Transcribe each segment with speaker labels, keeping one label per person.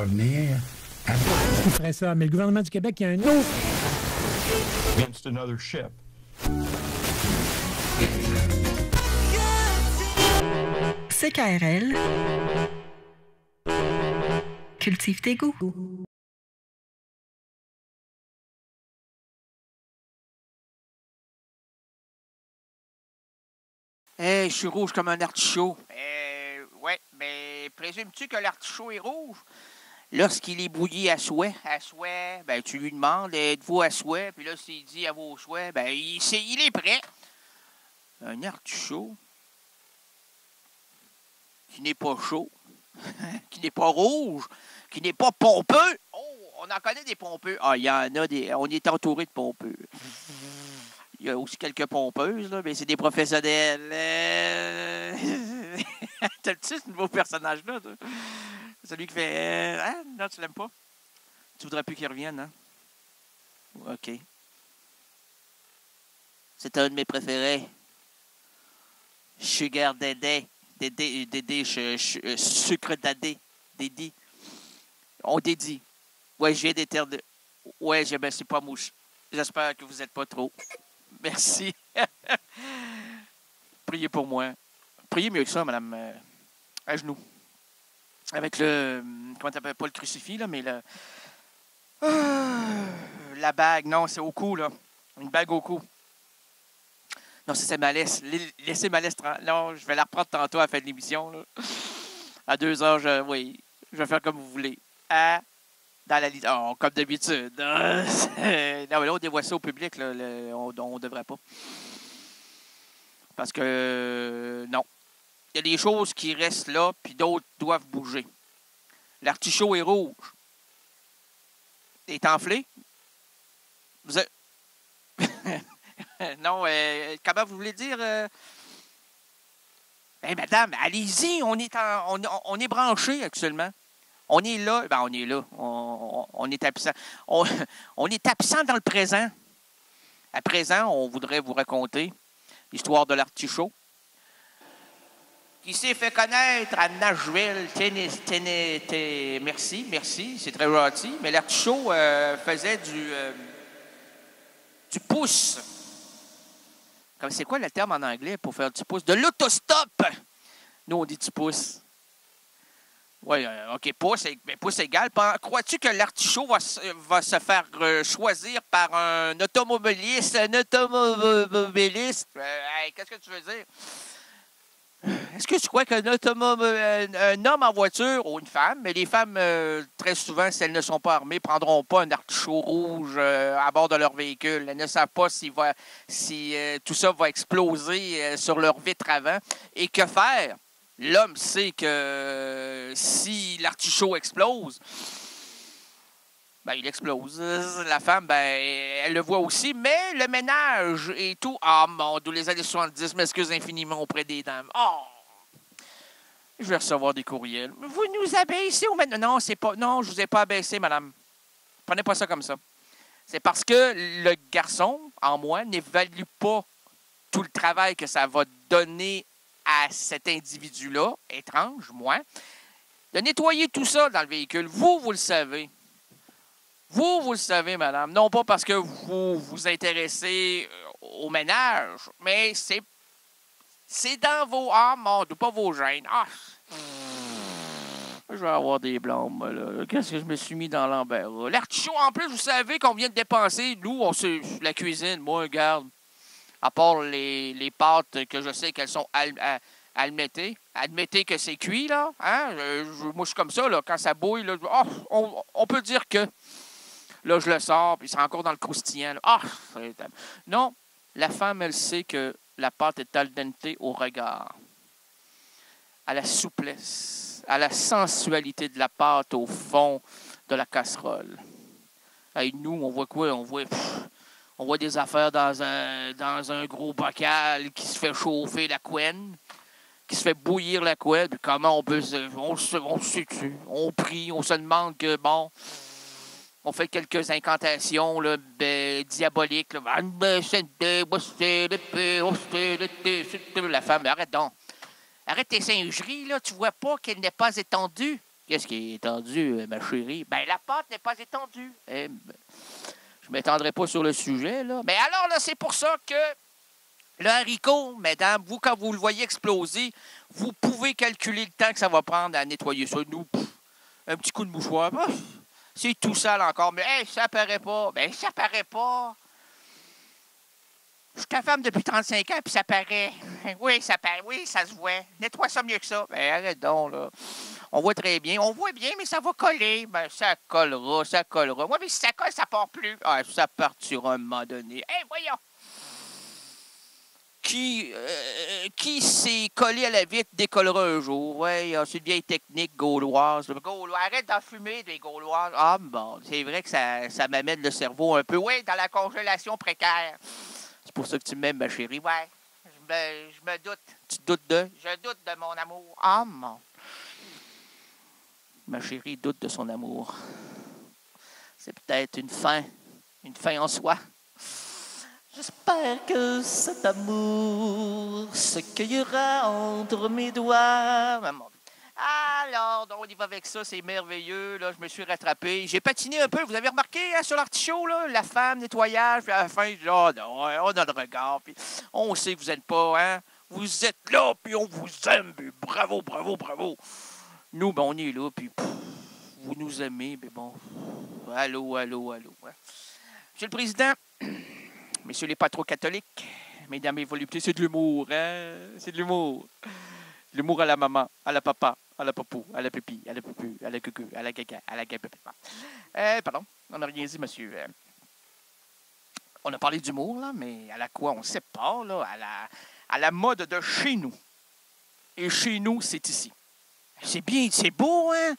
Speaker 1: revenir.
Speaker 2: Qui ferait ça? Mais le gouvernement du Québec, il y a un autre.
Speaker 3: Against another ship.
Speaker 4: CKRL. Cultive tes goûts.
Speaker 5: Hey, je suis rouge comme un artichaut. Ouais, mais présumes-tu que l'artichaut est rouge? Lorsqu'il est bouilli à souhait, ben tu lui demandes, êtes-vous à souhait? Puis là, s'il dit à vos souhaits, ben il est prêt. Un artichaut qui n'est pas chaud, qui n'est pas rouge, qui n'est pas pompeux. Oh, on en connaît des pompeux. Ah, il y en a des. On est entouré de pompeux. Il y a aussi quelques pompeuses, là, mais c'est des professionnels. T'as-tu ce nouveau personnage-là, toi? Celui qui fait... Hein? Non, tu l'aimes pas? Tu voudrais plus qu'il revienne, hein? OK. C'est un de mes préférés. Sugar Daddy. Dédé, sucre dadé. Dédé. On dédie. Ouais, je viens d'éternuer. Ouais, ben, c'est pas mouche. J'espère que vous n'êtes pas trop. Merci. Priez pour moi. Priez mieux que ça, madame. À genoux. Avec le... Comment t'appelles? Pas le crucifix, là, mais le... la bague. Non, c'est au cou, là. Une bague au cou. Non, c'est ma laisse. Laissez ma laisse. Non, je vais la reprendre tantôt à la fin de l'émission, là. À 2 heures, oui. Je vais faire comme vous voulez. Dans la liste. Oh, comme d'habitude. Non, mais là, on dévoile ça au public, là. On devrait pas. Parce que... non. Il y a des choses qui restent là, puis d'autres doivent bouger. L'artichaut est rouge. Il est enflé. Vous avez... non, comment vous voulez dire? Madame, allez-y, on est branché actuellement. On est là. Ben, on est là. On est absent. On est absent dans le présent. À présent, on voudrait vous raconter l'histoire de l'artichaut qui s'est fait connaître à Nashville, Tennessee. Merci, c'est très gentil. Mais l'artichaut faisait du pouce. C'est quoi le terme en anglais pour faire du pouce? De l'autostop! Nous, on dit du pouce. Oui, OK, pouce égal. Crois-tu que l'artichaut va se faire choisir par un automobiliste? Qu'est-ce que tu veux dire? Est-ce que tu crois qu'un homme en voiture, ou une femme, mais les femmes, très souvent, si elles ne sont pas armées, ne prendront pas un artichaut rouge à bord de leur véhicule. Elles ne savent pas si tout ça va exploser sur leur vitre avant. Et que faire? L'homme sait que si l'artichaut explose, ben, il explose. La femme, ben, elle le voit aussi, mais le ménage et tout. Ah, mon Dieu, les années 70, m'excuse infiniment auprès des dames. Oh! Je vais recevoir des courriels. Vous nous abaissez au ménage. Non, c'est pas. Non, je vous ai pas abaissé, madame. Prenez pas ça comme ça. C'est parce que le garçon, en moi, n'évalue pas tout le travail que ça va donner à cet individu-là, étrange, moi, de nettoyer tout ça dans le véhicule. Vous le savez. Vous le savez, madame. Non pas parce que vous vous intéressez au ménage, mais c'est dans vos âmes, pas vos gènes. Ah! Je vais avoir des blâmes, là. Qu'est-ce que je me suis mis dans l'embarras? L'artichaut, en plus, vous savez qu'on vient de dépenser. Nous, on sait la cuisine. Moi, regarde, à part les pâtes que je sais qu'elles sont admettez. Admettez que c'est cuit, là. Hein? Moi, je suis comme ça, là. Quand ça bouille, là, on peut dire que... Là, je le sors, puis c'est encore dans le croustillant. Là. Ah! Non, la femme, elle sait que la pâte est al dente au regard, à la souplesse, à la sensualité de la pâte au fond de la casserole. Et nous, on voit quoi? On voit des affaires dans un gros bocal qui se fait chauffer la couenne, qui se fait bouillir la couenne. Comment on peut on se tue, on prie, on se demande que, bon... On fait quelques incantations là, diaboliques. Là. La femme, arrête donc. Arrête tes singeries, là. Tu vois pas qu'elle n'est pas étendue. Qu'est-ce qui est étendu, ma chérie? Ben, la pâte n'est pas étendue. Eh ben, je ne m'étendrai pas sur le sujet, là. Mais alors, là, c'est pour ça que le haricot, mesdames, vous, quand vous le voyez exploser, vous pouvez calculer le temps que ça va prendre à nettoyer ça. Nous, un petit coup de mouchoir, c'est tout sale encore. Mais hey, ça paraît pas. Ben, ça paraît pas. Je suis ta femme depuis 35 ans, puis ça paraît. Oui, ça paraît. Oui, ça se voit. Nettoie ça mieux que ça. Ben, arrête donc, là. On voit très bien. On voit bien, mais ça va coller. Ben, ça collera, ça collera. Moi, mais si ça colle, ça part plus. Ah, ça partira à un moment donné. Hey, voyons. Qui s'est collé à la vitre décollera un jour. Oui, c'est une vieille technique gauloise. Gaulois, arrête d'en fumer des Gauloises. Ah, bon, c'est vrai que ça m'amène le cerveau un peu. Oui, dans la congélation précaire. C'est pour ça que tu m'aimes, ma chérie. Ouais, je me doute. Tu te doutes de? Je doute de mon amour. Ah, mon. Ma chérie doute de son amour. C'est peut-être une fin en soi. J'espère que cet amour se cueillera entre mes doigts. Maman. Alors, donc, on y va avec ça, c'est merveilleux. Là, je me suis rattrapé. J'ai patiné un peu. Vous avez remarqué sur l'artichaut, là, la femme, nettoyage, puis à la fin, je dis, oh non, on a le regard. Puis on sait que vous n'êtes pas, hein. Vous êtes là, puis on vous aime. Puis bravo, bravo, bravo. Nous, ben, on est là, puis vous nous aimez, mais bon. Allô, allô, allô. Ouais. Monsieur le Président, messieurs les patrons catholiques, mesdames et voluptés, c'est de l'humour, hein? C'est de l'humour. L'humour à la maman, à la papa, à la papou, à la pipi, à la pupu, à la cucu, à la caca, à la caca. Pardon, on n'a rien dit, monsieur. On a parlé d'humour, là, mais à la quoi on ne sait pas, là, à la mode de chez nous. Et chez nous, c'est ici. C'est bien, c'est beau, hein?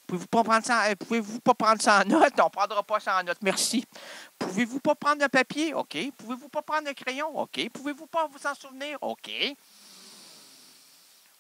Speaker 5: Pouvez-vous pas prendre ça en note? On ne prendra pas ça en note. Merci. Pouvez-vous pas prendre un papier? OK. Pouvez-vous pas prendre un crayon? OK. Pouvez-vous pas vous en souvenir? OK.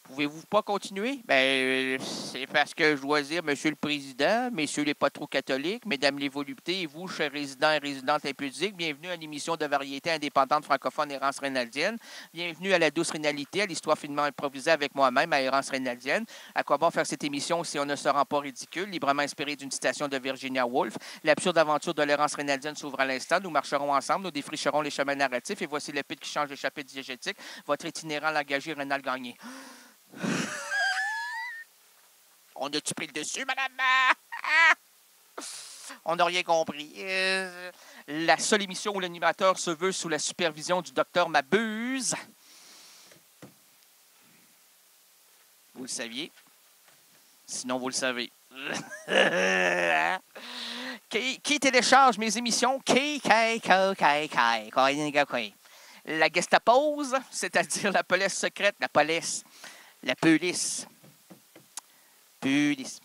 Speaker 5: Pouvez-vous pas continuer? Bien, c'est parce que je dois dire, Monsieur le Président, Messieurs les patrons catholiques, Mesdames les voluptés et vous, chers résidents et résidentes impudiques, bienvenue à l'émission de variété indépendante francophone Errance Rénaldienne. Bienvenue à la douce rénalité, à l'histoire finement improvisée avec moi-même à Errance Rénaldienne. À quoi bon faire cette émission si on ne se rend pas ridicule, librement inspirée d'une citation de Virginia Woolf? L'absurde aventure de l'Errance Rénaldienne s'ouvre à l'instant. Nous marcherons ensemble, nous défricherons les chemins narratifs et voici l'épée qui change les chapitres diégétiques. Votre itinérant langagé Rénal Gagné. On a-tu pris le dessus, madame? On n'a rien compris. La seule émission où l'animateur se veut sous la supervision du docteur Mabuse. Vous le saviez? Sinon, vous le savez. Qui télécharge mes émissions? La Gestapose, c'est-à-dire la police secrète, la police. La police. Police.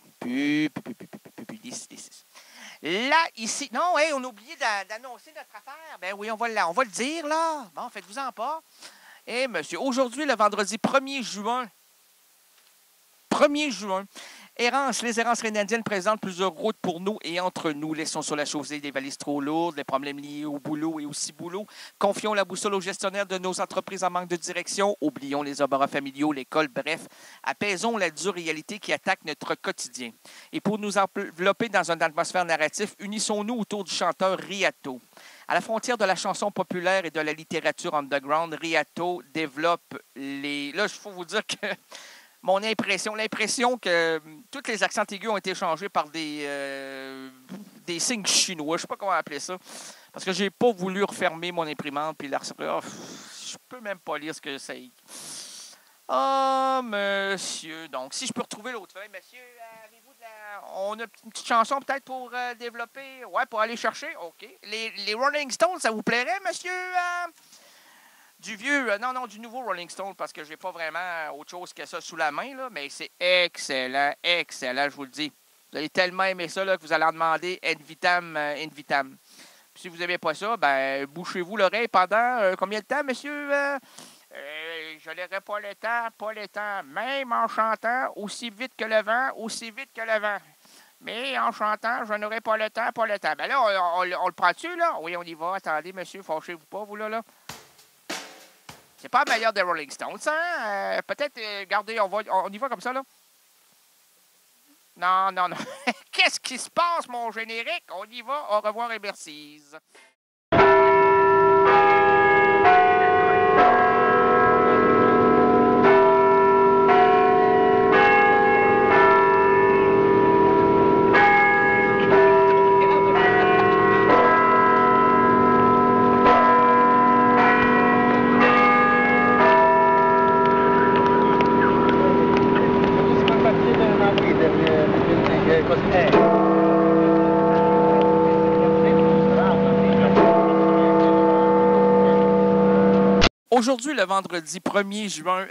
Speaker 5: Là, ici. Non, hey, on a oublié d'annoncer notre affaire. Ben oui, on va le dire, là. Bon, faites-vous-en pas. Eh, monsieur, aujourd'hui, le vendredi 1er juin. 1er juin. Les errances rénaldiennes présentent plusieurs routes pour nous et entre nous. Laissons sur la chaussée des valises trop lourdes, les problèmes liés au boulot et au ciboulot. Confions la boussole aux gestionnaires de nos entreprises en manque de direction. Oublions les embarras familiaux, l'école, bref. Apaisons la dure réalité qui attaque notre quotidien. Et pour nous envelopper dans une atmosphère narrative, unissons-nous autour du chanteur Riato. À la frontière de la chanson populaire et de la littérature underground, Riato développe les... Là, il faut vous dire que... l'impression que tous les accents aigus ont été changés par des signes chinois. Je ne sais pas comment appeler ça. Parce que je n'ai pas voulu refermer mon imprimante puis la recevoir. Je peux même pas lire ce que c'est. Ah, monsieur. Donc, si je peux retrouver l'autre feuille, monsieur, avez-vous de la... On a une petite chanson peut-être pour développer. Ouais, pour aller chercher. OK. Les Rolling Stones, ça vous plairait, monsieur? Du vieux, non, du nouveau Rolling Stone, parce que j'ai pas vraiment autre chose que ça sous la main, là, mais c'est excellent, je vous le dis. Vous allez tellement aimer ça là, que vous allez en demander Invitam. Puis si vous n'aimez pas ça, ben bouchez-vous l'oreille pendant combien de temps, monsieur? Je n'aurai pas le temps, même en chantant aussi vite que le vent. Mais en chantant, je n'aurai pas le temps. Ben là, on le prend-tu, là? Oui, on y va. Attendez, monsieur, fâchez-vous pas, vous, là. C'est pas le meilleur des Rolling Stones, hein? Peut-être, regardez, on y va comme ça, là. Non, non, non. Qu'est-ce qui se passe, mon générique? On y va. Au revoir et merci. Aujourd'hui, le vendredi 1er juin,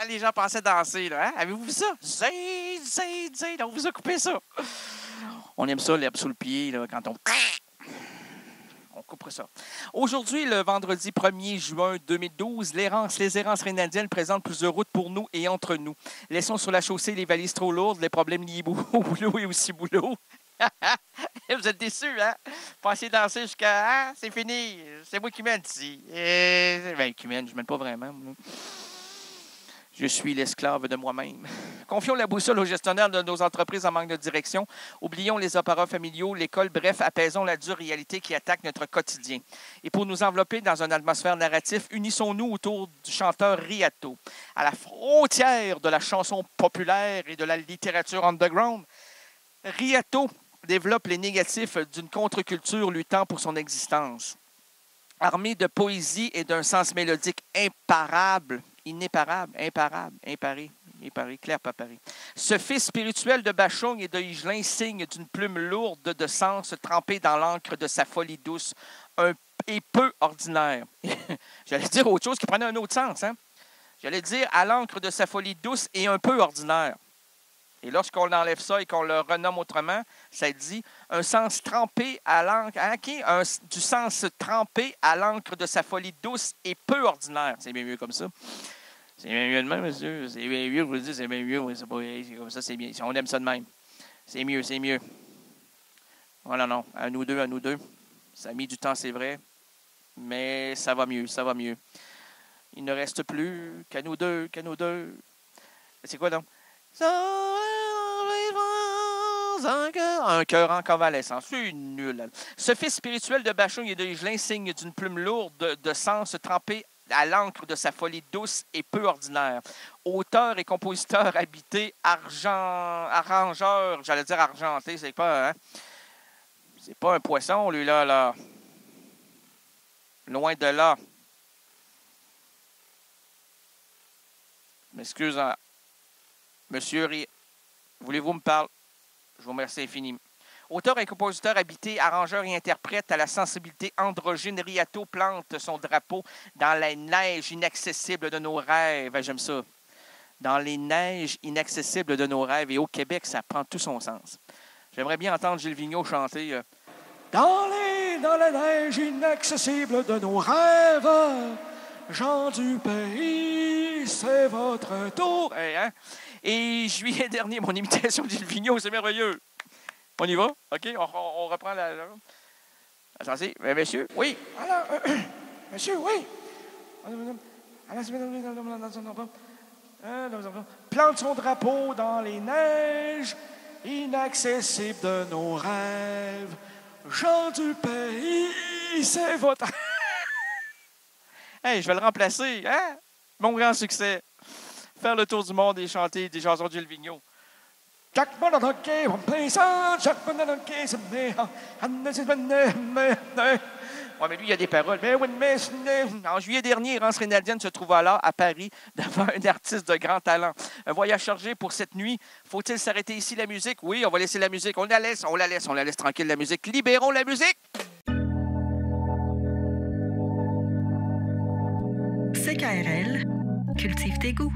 Speaker 5: les gens pensaient danser. Là, hein? Avez-vous vu ça? Zay, zay, zay. On vous a coupé ça. On aime ça, l'herbe sous le pied, là, quand on coupe ça. Aujourd'hui, le vendredi 1er juin 2012, les errances rhénadiennes présentent plusieurs routes pour nous et entre nous. Laissons sur la chaussée les valises trop lourdes, les problèmes liés au boulot et aussi boulot. Vous êtes déçus, hein? Pensez danser jusqu'à... Ah, c'est fini. C'est moi qui mène ici. Qui mène, je ne mène pas vraiment. Moi. Je suis l'esclave de moi-même. Confions la boussole aux gestionnaires de nos entreprises en manque de direction. Oublions les apparats familiaux, l'école. Bref, apaisons la dure réalité qui attaque notre quotidien. Et pour nous envelopper dans une atmosphère narrative, unissons-nous autour du chanteur Riato. À la frontière de la chanson populaire et de la littérature underground, Riato développe les négatifs d'une contre-culture luttant pour son existence. Armé de poésie et d'un sens mélodique imparable, imparé, clair pas paré. Ce fils spirituel de Bachung et de Higelin signe d'une plume lourde de sens trempée dans l'encre de sa folie douce, et peu ordinaire. J'allais dire autre chose qui prenait un autre sens. Hein? J'allais dire à l'encre de sa folie douce et un peu ordinaire. Et lorsqu'on enlève ça et qu'on le renomme autrement, ça dit un sens trempé à l'encre, du sens trempé à l'encre de sa folie douce et peu ordinaire. C'est bien mieux comme ça. C'est bien mieux de même, monsieur. C'est bien mieux, je vous le dis, c'est bien mieux. C'est comme ça, c'est bien. On aime ça de même. C'est mieux, c'est mieux. Voilà, non. À nous deux. Ça a mis du temps, c'est vrai. Mais ça va mieux, ça va mieux. Il ne reste plus qu'à nous deux. C'est quoi donc? Un cœur en convalescence. C'est nul. Ce fils spirituel de Bachung et de Higelin signe d'une plume lourde de sens trempé à l'encre de sa folie douce et peu ordinaire. Auteur et compositeur habité, arrangeur, j'allais dire argenté, c'est pas, hein? C'est pas un poisson, lui, là. Loin de là. M'excuse, hein? Monsieur, voulez-vous me parler? Je vous remercie infiniment. Auteur et compositeur habité, arrangeur et interprète à la sensibilité androgyne, Riato plante son drapeau dans la neige inaccessible de nos rêves. J'aime ça. Dans les neiges inaccessibles de nos rêves. Et au Québec, ça prend tout son sens. J'aimerais bien entendre Gilles Vigneault chanter dans la neige inaccessible de nos rêves, gens du pays, c'est votre tour. Hey, hein? Et juillet dernier, mon imitation de Gilles Vigneault, c'est merveilleux. On y va? OK? On reprend la... Attendez, monsieur? Oui. Alors, monsieur, oui. Plante son drapeau dans les neiges inaccessibles de nos rêves. Gens du pays, c'est votre... Hey, je vais le remplacer, hein? Mon grand succès. Faire le tour du monde et chanter des chansons de Gilles Vigneault. Ouais, mais lui, il y a des paroles. En juillet dernier, Errance rhénadienne se trouva là, à Paris, devant un artiste de grand talent. Un voyage chargé pour cette nuit. Faut-il s'arrêter ici, la musique? Oui, on va laisser la musique. On la laisse tranquille, la musique. Libérons la musique!
Speaker 4: CKRL, cultive tes goûts.